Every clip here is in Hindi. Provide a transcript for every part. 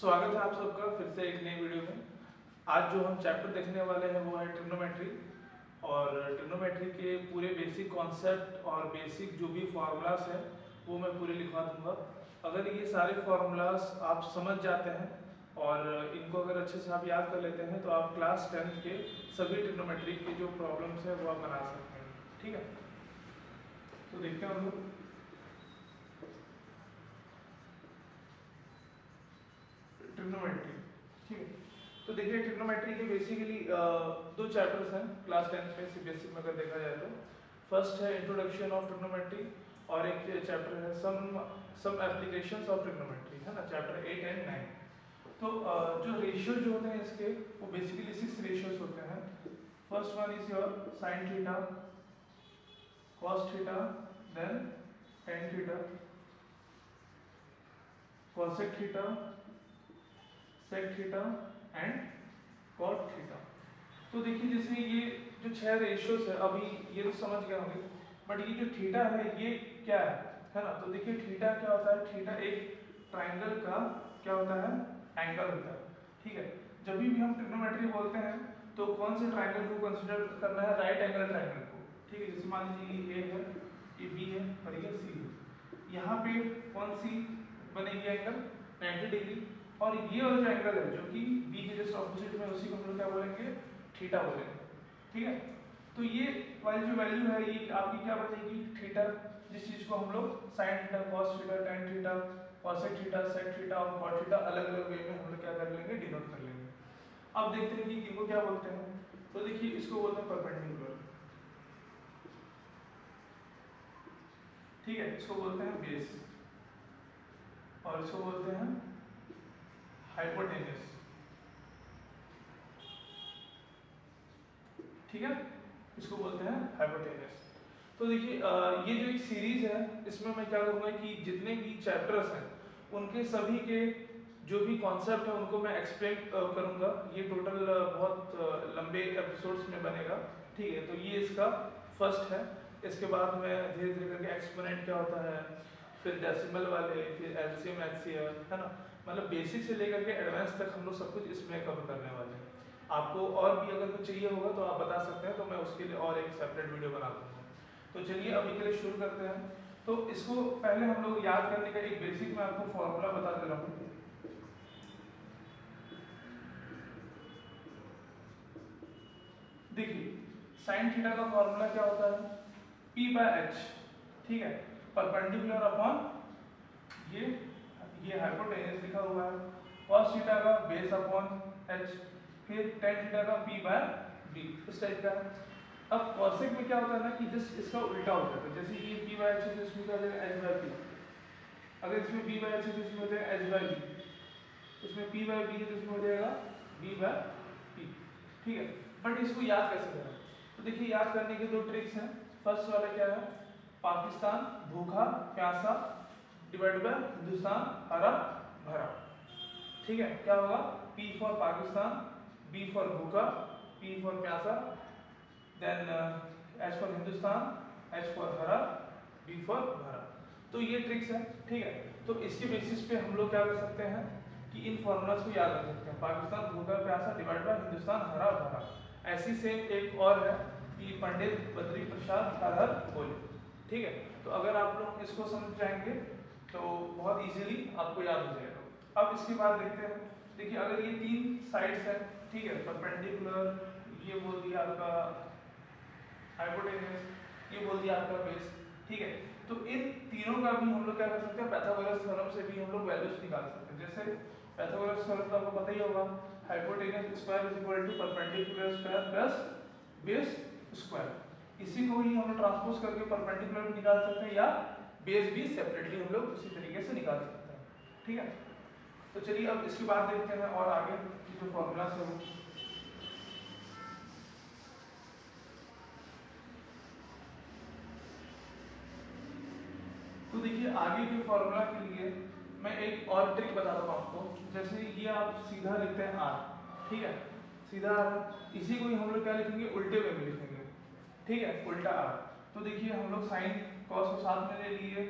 स्वागत है आप सबका फिर से एक नई वीडियो में। आज जो हम चैप्टर देखने वाले हैं वो है ट्रिग्नोमेट्री। और ट्रिग्नोमेट्री के पूरे बेसिक कॉन्सेप्ट और बेसिक जो भी फार्मूलाज हैं वो मैं पूरे लिखवा दूंगा। अगर ये सारे फार्मूलाज आप समझ जाते हैं और इनको अगर अच्छे से आप याद कर लेते हैं तो आप क्लास 10th के सभी ट्रिग्नोमेट्री के जो प्रॉब्लम्स हैं वो आप बना सकते हैं। ठीक है, तो देखते हैं हम लोग। ट्रिग्नोमेट्री, ठीक है। तो देखिए ट्रिग्नोमेट्री के बेसिकली दो चैप्टर्स हैं क्लास 10th में से बेसिक में अगर देखा जाए तो। फर्स्ट है इंट्रोडक्शन ऑफ ट्रिग्नोमेट्री और एक चैप्टर है सम एप्लीकेशंस ऑफ ट्रिग्नोमेट्री, है ना, चैप्टर 8 एंड 9। तो जो रेशियो जो होते हैं इसके वो बेसिकली 6 रेशियोज होते हैं। First one is your sine theta, cos theta, then tan theta, cosec theta, sec theta and cot theta. तो देखिए जैसे ये जो 6 रेशियोज है अभी ये तो समझ गए होंगे, बट ये जो थीटा है ये क्या है ना। तो देखिए थीटा क्या होता है, थीटा एक ट्राइंगल का क्या होता है, एंगल होता है। ठीक है, जब भी हम ट्रिग्नोमेट्री बोलते हैं तो कौन से ट्राइंगल को कंसीडर करना है, राइट एंगल ट्राइंगल को। ठीक है, जैसे मान लीजिए ये है, ये बी है और ये सी है। यहाँ पे कौन सी बनेगी एंगल, 90 डिग्री। और ये वाला जो एंगल है जो कि बी के जस्ट ऑपोजिट में, उसी को हम लोग क्या बोलेंगे, थीटा बोलेंगे। ठीक है, तो ये वाली जो वैल्यू है ये आपकी क्या बनेगी, थीटा। जिस चीज को हम लोग sine theta, cos theta, tan theta, cosec theta, sec theta और कॉट थीटा अलग अलग वे में हम लोग क्या कर लेंगे, डिनोट कर लेंगे। अब देखते हैं कि इनको क्या बोलते हैं। तो देखिए इसको बोलते हैं परपेंडिकुलर, ठीक है, इसको बोलते हैं बेस और इसको बोलते हैं हाइपोटेनस। ठीक है, इसको बोलते हैं हाइपोटेनस। तो देखिए ये जो एक सीरीज है इसमें मैं क्या करूंगा कि जितने भी चैप्टर्स हैं उनके सभी के जो भी कॉन्सेप्ट है उनको मैं एक्सप्लेन करूंगा। ये टोटल बहुत लंबे एपिसोड्स में बनेगा। ठीक है, तो ये इसका फर्स्ट है। इसके बाद मैं धीरे धीरे करके एक्सपोनेंट क्या होता है, फिर डेसिमल वाले, फिर एलसीएम, एचसीएफ, है ना, मतलब बेसिक से लेकर के एडवांस तक हम लोग सब कुछ इसमें कवर करने वाले हैं। आपको और भी अगर कुछ चाहिए होगा तो आप बता सकते हैं, तो मैं उसके लिए और एक सेपरेट वीडियो बना दूंगा। तो चलिए अभी के लिए शुरू करते हैं। तो इसको पहले हम लोग याद करने का एक बेसिक मैं आपको फॉर्मूला बता दे रहा हूँ। देखिए साइन थीटा का फॉर्मूला क्या होता है, P/h। ठीक है, परपेंडिकुलर अपॉन ये हाइपोटेनस लिखा हुआ है। कॉस थीटा का बेस अपॉन h, फिर टेन थीटा का P/b, इस टाइप का है। अब कॉसेक में क्या होता है ना कि जस्ट इसका उल्टा हो जाता है। जैसे ये P/h है तो इसमें क्या हो जाएगा, h/p। अगर इसमें B/h है तो इसमें हो जाएगा h/b, इसमें P/b है तो इसमें हो जाएगा B/p। ठीक है, बट इसको याद कैसे करें। तो देखिए याद करने के दो ट्रिक्स हैं। फर्स्ट वाला क्या है, पाकिस्तान भूखा प्यासा डिवाइड बाय हिंदुस्तान हरा भरा। ठीक है, क्या होगा, P for Pakistan, B for भूखा, P फॉर प्यासा, then H for Hindustan, H for हरा, B फॉर भरा। तो ये ट्रिक्स है। ठीक है, तो इसके बेसिस पे हम लोग क्या कर सकते हैं कि इन फॉर्मूलाज को याद रख सकते हैं। पाकिस्तान भूखा प्यासा डिवाइड बाय हिंदुस्तान हरा भरा। ऐसी सेम एक और है कि पंडित बद्री प्रसाद हर हर बोले। ठीक है, तो अगर आप लोग इसको समझ जाएंगे तो बहुत इजीली आपको याद हो जाएगा। अब इसके बाद देखते हैं। देखिए अगर ये तीन साइड्स हैं, ठीक है, परपेंडिकुलर, ये बोल दिया आपका हाइपोटेनस, ये बोल दिया आपका बेस। ठीक है, तो इन तीनों का भी हम लोग क्या कर सकते हैं, पाइथागोरस थ्योरम से भी हम लोग वैल्यूज निकाल सकते हैं। जैसे पाइथागोरस थ्योरम तो आपको पता ही होगा, hypotenuse square is equal to perpendicular square plus base square. इसी को ही हम लोग ट्रांसपोज करके परपेंडिकुलर भी निकाल सकते हैं या बेस भी सेपरेटली हम लोग उसी तरीके से निकाल सकते हैं। ठीक है, तो चलिए अब इसके बाद देखते हैं और आगे जो फॉर्मूला है वो। तो देखिए आगे के फॉर्मूला के लिए मैं एक और ट्रिक बताता हूँ आपको। जैसे ये आप सीधा लिखते हैं r, ठीक है, सीधा r, इसी को ही हम लोग क्या लिखेंगे, उल्टे वे में लिखेंगे। ठीक है, उल्टा r। तो देखिए हम लोग साइन कॉस को साथ में ले लिए,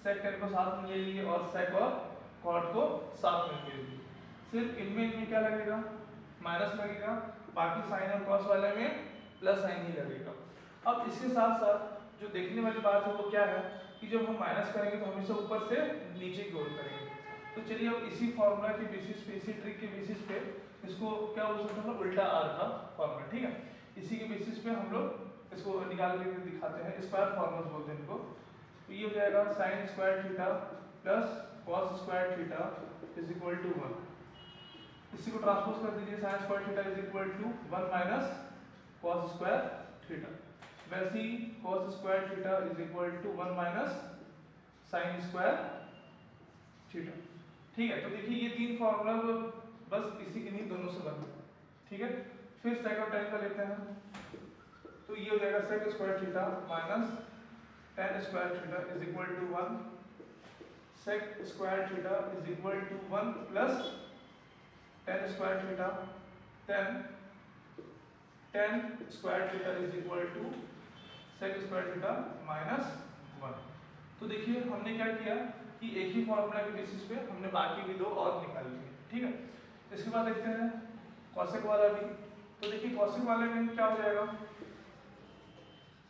सेक टेन को साथ में ले लिए और सेक और कॉट को साथ में ले लिए। सिर्फ इनमें क्या लगेगा, माइनस लगेगा, बाकी साइन और कॉस वाले में प्लस साइन ही लगेगा। अब इसके साथ साथ जो देखने वाली बात है वो क्या है कि जब हम माइनस करेंगे तो हमेशा ऊपर से नीचे की ओर करेंगे। तो चलिए अब इसी फॉर्मूला के बेसिस पे, इसी ट्रिक के बेसिस पे इसको क्या बोल सकते हैं, उल्टा आर का फॉर्मूला, ठीक है। इसी के बेसिस पे हम लोग इसको निकाल के दिखाते हैं, स्क्वायर फॉर्मूला बोलते हैं इनको। तो ये हो जाएगा sine square theta plus cos square theta is equal to 1। इसी को ट्रांसपोज कर दीजिए, sine square theta is equal to 1 minus cos square theta. वैसे ही cos square theta is equal to 1 minus sine square theta, ठीक है। तो देखिए ये तीन फॉर्मूला बस इसी इन्हीं दोनों से बनते हैं, ठीक है। फिर सेकंड टाइम का लेते हैं, तो ये हो जाएगा sec square theta minus tan square theta is equal to 1, sec square theta is equal to 1 plus tan square theta, tan square theta is equal to sec square theta minus 1। तो देखिए हमने क्या किया कि एक ही फॉर्मूला के बेसिस पे हमने बाकी भी दो और निकाल लिए, ठीक है। इसके बाद देखते हैं कॉसेक वाला भी। तो देखिए कॉसेक वाले में क्या हो जाएगा,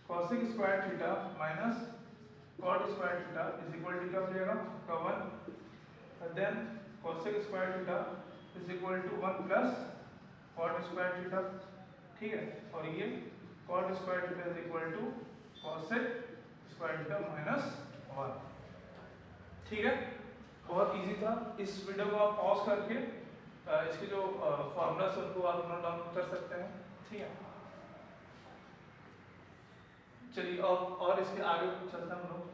cosec square theta minus cot square theta is equal to क्या हो जाएगा का 1, then cosec square theta is equal to 1 plus cot square theta, ठीक है। और ये cot square theta is equal to cosec square theta minus 1, ठीक है। बहुत इजी था। इस वीडियो को आप पॉज करके इसके जो फॉर्मूलास है उनको आप नोट डाउन कर सकते हैं, ठीक है। चलिए और इसके आगे चलते हैं हम लोग।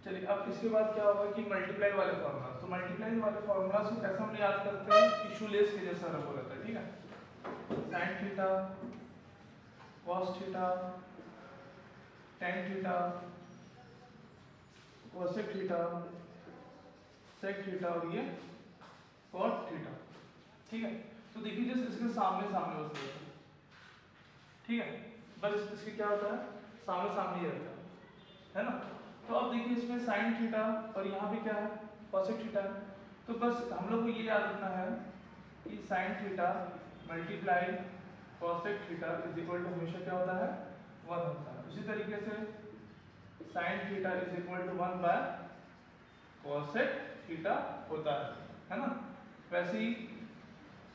चलिए अब इसके बाद क्या होगा कि मल्टीप्लाई वाले फॉर्मूला। तो मल्टीप्लाई वाले फॉर्मूला को कैसे हम याद करते हैं कि शूलेस के जैसा रखा रहता है, ठीक है। Sine theta cos theta tan theta cosec theta sec theta और ये कॉट थीटा, ठीक है। तो देखिए जस्ट इसके सामने सामने बस रहता है, ठीक है। बस इसके क्या होता है, सामने सामने ही रहता है ना। तो अब देखिए इसमें साइन थीटा और यहाँ पे क्या है कॉसेक थीटा है। तो बस हम लोग को ये याद रखना है कि sine theta multiply cosec theta is equal to हमेशा क्या होता है 1 होता है। उसी तरीके से sine theta is equal to 1 by cosec theta होता है ना। वैसे ही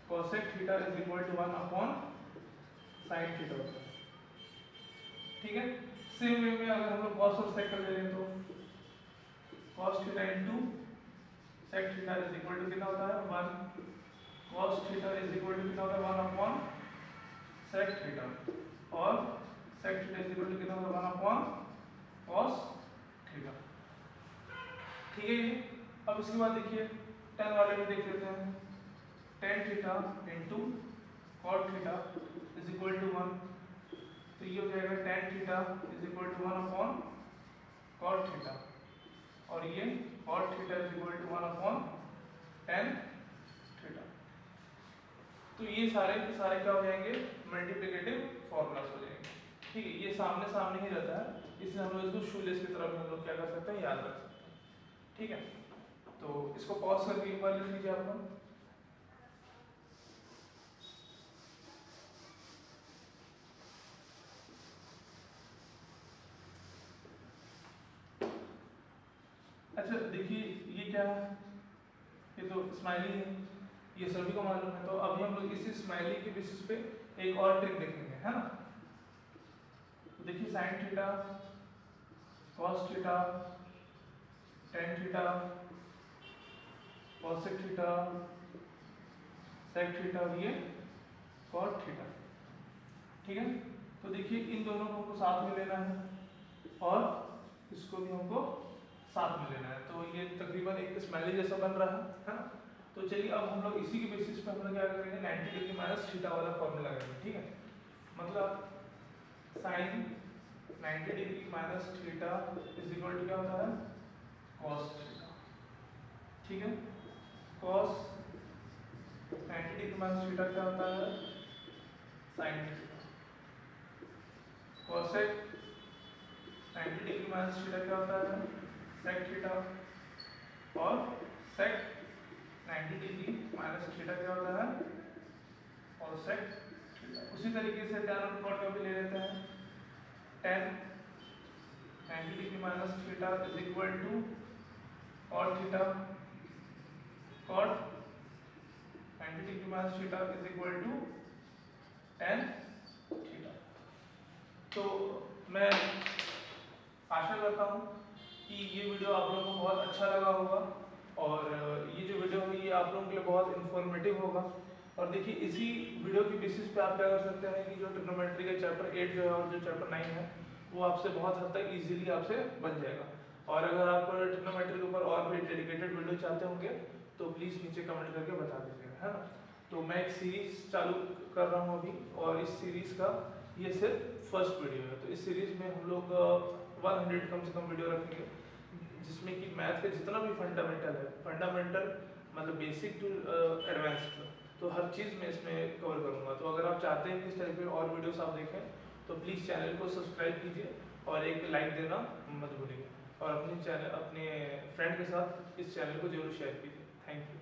cosec theta is equal to 1 upon sine theta होता है, ठीक है। सेम वे में अगर हम लोग कॉस और सेक कर ले लें तो cos theta into sec theta is equal to कितना होता है 1, cos theta is equal to कितना होता है 1 अपॉन sec थीटा, और sec theta is equal to कितना होता है 1 अपॉन cos थीटा, ठीक है ये। अब इसके बाद देखिए tan वाले में देख लेते हैं, tan theta into cot theta is equal to 1। तो ये हो जाएगा tan theta is equal to 1 upon cot theta, और ये cot theta is equal to 1 upon tan theta. तो ये सारे के सारे क्या हो जाएंगे मल्टीप्लिकेटिव फॉर्मूलास हो जाएंगे, ठीक है। ये सामने सामने ही रहता है, इसलिए हम लोग इसको शूलेस की तरह भी हम लोग क्या कर सकते हैं याद रख सकते हैं, ठीक है। तो इसको पॉज करके एक बार लिख लीजिए आप लोग। अच्छा देखिए ये क्या है, ये तो स्माइली है, ये सभी को मालूम है। तो अभी हम लोग इसी स्माइली के बेसिस पे एक और ट्रिक देखेंगे, है ना। तो देखिए sine theta cos theta tan theta cosec theta sec theta और ये cot थीटा, ठीक है। तो देखिए इन दोनों को हमको साथ में लेना है और इसको भी हमको साथ में लेना है। तो ये तकरीबन एक स्माइली जैसा बन रहा है ना। तो चलिए अब हम लोग इसी के बेसिस पे हम लोग क्या करेंगे 90 डिग्री माइनस थीटा वाला फॉर्मूला लगाएंगे, ठीक है। मतलब sine 90 degree minus theta is equal to क्या होता है कॉस थीटा। ठीक है, कॉस 90 डिग्री माइनस थीटा क्या होता है sine theta. Cosec 90 degree minus theta क्या होता है सेक थीटा। और सेक 90 डिग्री माइनस थीटा क्या होता है कॉसेक थीटा। उसी तरीके से tan और cot का भी ले लेते हैं। tan 90 degree minus theta is equal to cot theta. cot 90 degree minus theta is equal to tan theta. तो मैं आशा करता हूँ कि ये वीडियो आप लोगों को बहुत अच्छा लगा होगा और ये जो वीडियो है ये आप लोगों के लिए बहुत इन्फॉर्मेटिव होगा। और देखिए इसी वीडियो की बेसिस पे आप क्या कर सकते हैं कि जो ट्रिग्नोमेट्री का चैप्टर 8 जो है और जो चैप्टर 9 है वो आपसे बहुत हद तक इजीली आपसे बन जाएगा। और अगर आप ट्रिग्नोमेट्री के ऊपर और भी डेडिकेटेड वीडियो चाहते होंगे तो प्लीज़ नीचे कमेंट करके बता दीजिएगा, है ना। तो मैं एक सीरीज चालू कर रहा हूँ अभी और इस सीरीज़ का ये सिर्फ फर्स्ट वीडियो है। तो इस सीरीज़ में हम लोग 100 कम से कम वीडियो रखेंगे जिसमें कि मैथ का जितना भी फंडामेंटल है, फंडामेंटल मतलब बेसिक टू एडवांस्ड, तो हर चीज़ मैं इसमें कवर करूँगा। तो अगर आप चाहते हैं कि इस टाइप के और वीडियोस आप देखें तो प्लीज़ चैनल को सब्सक्राइब कीजिए और एक लाइक देना मत भूलिएगा और अपने फ्रेंड के साथ इस चैनल को जरूर शेयर कीजिए। Thank you.